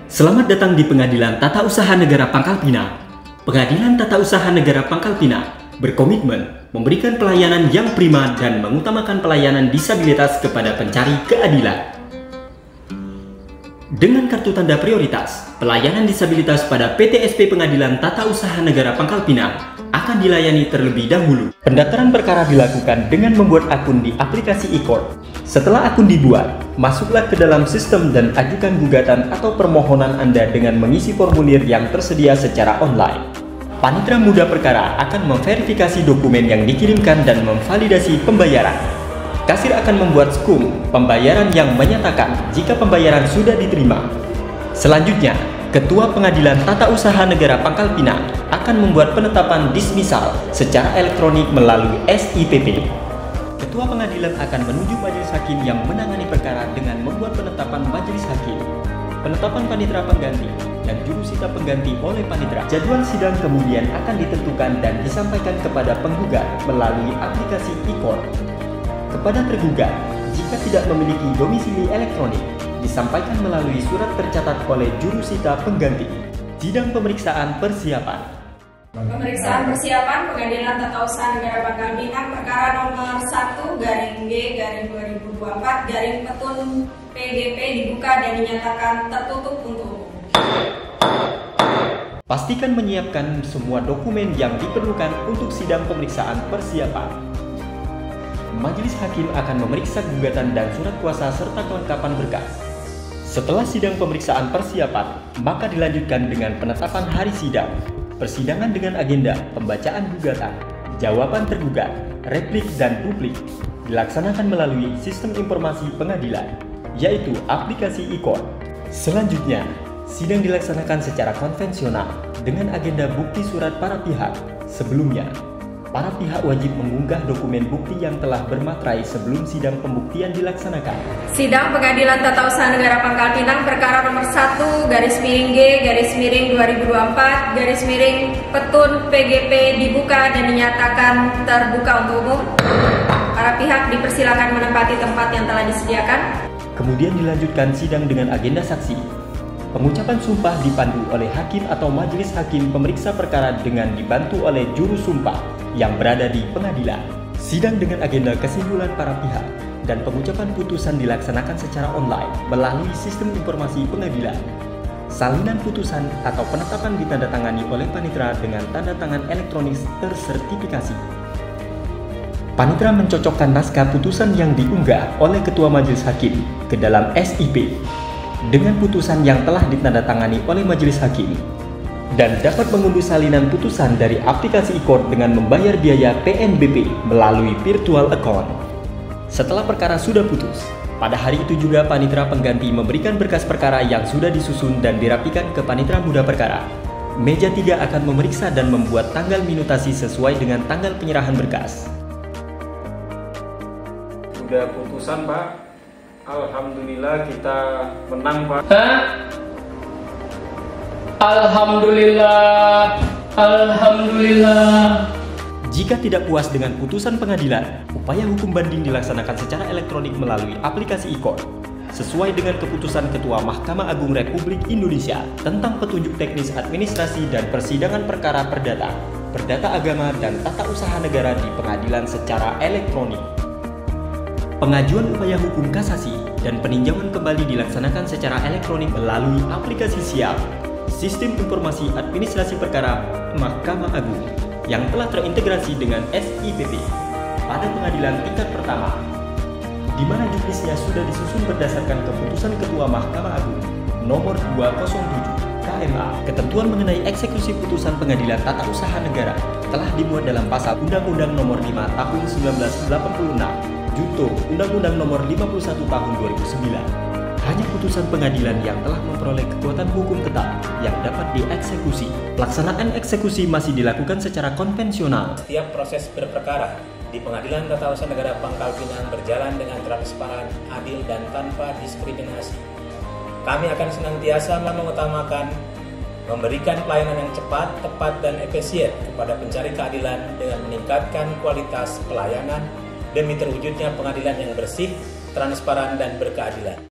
Selamat datang di Pengadilan Tata Usaha Negara Pangkal Pinang. Pengadilan Tata Usaha Negara Pangkal Pinang berkomitmen memberikan pelayanan yang prima dan mengutamakan pelayanan disabilitas kepada pencari keadilan. Dengan kartu tanda prioritas, pelayanan disabilitas pada PTSP Pengadilan Tata Usaha Negara Pangkal Pinang akan dilayani terlebih dahulu. Pendaftaran perkara dilakukan dengan membuat akun di aplikasi e-court. Setelah akun dibuat, masuklah ke dalam sistem dan ajukan gugatan atau permohonan Anda dengan mengisi formulir yang tersedia secara online. Panitera Muda Perkara akan memverifikasi dokumen yang dikirimkan dan memvalidasi pembayaran. Kasir akan membuat skum pembayaran yang menyatakan jika pembayaran sudah diterima. Selanjutnya, Ketua Pengadilan Tata Usaha Negara Pangkal Pinang akan membuat penetapan dismisal secara elektronik melalui SIPP. Ketua pengadilan akan menuju majelis hakim yang menangani perkara dengan membuat penetapan majelis hakim, penetapan panitera pengganti, dan jurusita pengganti oleh panitera. Jadwal sidang kemudian akan ditentukan dan disampaikan kepada penggugat melalui aplikasi e-court. Kepada tergugat, jika tidak memiliki domisili elektronik, disampaikan melalui surat tercatat oleh jurusita pengganti. Sidang pemeriksaan persiapan. Pemeriksaan persiapan Pengadilan Tata Usaha Negara Pangkal Pinang perkara nomor 1/G/2024 PGP dibuka dan dinyatakan tertutup untuk umum. Pastikan menyiapkan semua dokumen yang diperlukan untuk sidang pemeriksaan persiapan. Majelis hakim akan memeriksa gugatan dan surat kuasa serta kelengkapan berkas. Setelah sidang pemeriksaan persiapan, maka dilanjutkan dengan penetapan hari sidang. Persidangan dengan agenda pembacaan gugatan, jawaban tergugat, replik dan duplik dilaksanakan melalui sistem informasi pengadilan, yaitu aplikasi e-court. Selanjutnya, sidang dilaksanakan secara konvensional dengan agenda bukti surat para pihak. Sebelumnya, para pihak wajib mengunggah dokumen bukti yang telah bermaterai sebelum sidang pembuktian dilaksanakan. Sidang Pengadilan Tata Usaha Negara Pangkal Pinang perkara nomor 1/G/2024 PGP dibuka dan dinyatakan terbuka untuk umum. Para pihak dipersilakan menempati tempat yang telah disediakan. Kemudian dilanjutkan sidang dengan agenda saksi. Pengucapan sumpah dipandu oleh hakim atau majelis hakim pemeriksa perkara dengan dibantu oleh juru sumpah yang berada di pengadilan. Sidang dengan agenda kesimpulan para pihak dan pengucapan putusan dilaksanakan secara online melalui sistem informasi pengadilan. Salinan putusan atau penetapan ditandatangani oleh panitera dengan tanda tangan elektronik tersertifikasi. Panitera mencocokkan naskah putusan yang diunggah oleh ketua majelis hakim ke dalam SIP dengan putusan yang telah ditandatangani oleh majelis hakim dan dapat mengunduh salinan putusan dari aplikasi e-court dengan membayar biaya PNBP melalui virtual account. Setelah perkara sudah putus, pada hari itu juga panitera pengganti memberikan berkas perkara yang sudah disusun dan dirapikan ke panitera muda perkara. Meja 3 akan memeriksa dan membuat tanggal minutasi sesuai dengan tanggal penyerahan berkas. Sudah putusan, Pak. Alhamdulillah kita menang, Pak. Alhamdulillah. Jika tidak puas dengan putusan pengadilan, upaya hukum banding dilaksanakan secara elektronik melalui aplikasi e-court sesuai dengan keputusan Ketua Mahkamah Agung Republik Indonesia tentang petunjuk teknis administrasi dan persidangan perkara perdata, perdata agama dan tata usaha negara di pengadilan secara elektronik. Pengajuan upaya hukum kasasi dan peninjauan kembali dilaksanakan secara elektronik melalui aplikasi SIAP, Sistem Informasi Administrasi Perkara Mahkamah Agung, yang telah terintegrasi dengan SIPP pada pengadilan tingkat pertama, di mana juknisnya sudah disusun berdasarkan keputusan Ketua Mahkamah Agung nomor 207 KMA. Ketentuan mengenai eksekusi putusan Pengadilan Tata Usaha Negara telah dimuat dalam pasal Undang-Undang Nomor 5 Tahun 1986 Junto Undang-Undang Nomor 51 Tahun 2009. Hanya putusan pengadilan yang telah memperoleh kekuatan hukum tetap yang dapat dieksekusi. Pelaksanaan eksekusi masih dilakukan secara konvensional. Setiap proses berperkara di Pengadilan Tata Usaha Negara Pangkal Pinang berjalan dengan transparan, adil, dan tanpa diskriminasi. Kami akan senantiasa mengutamakan memberikan pelayanan yang cepat, tepat, dan efisien kepada pencari keadilan dengan meningkatkan kualitas pelayanan demi terwujudnya pengadilan yang bersih, transparan, dan berkeadilan.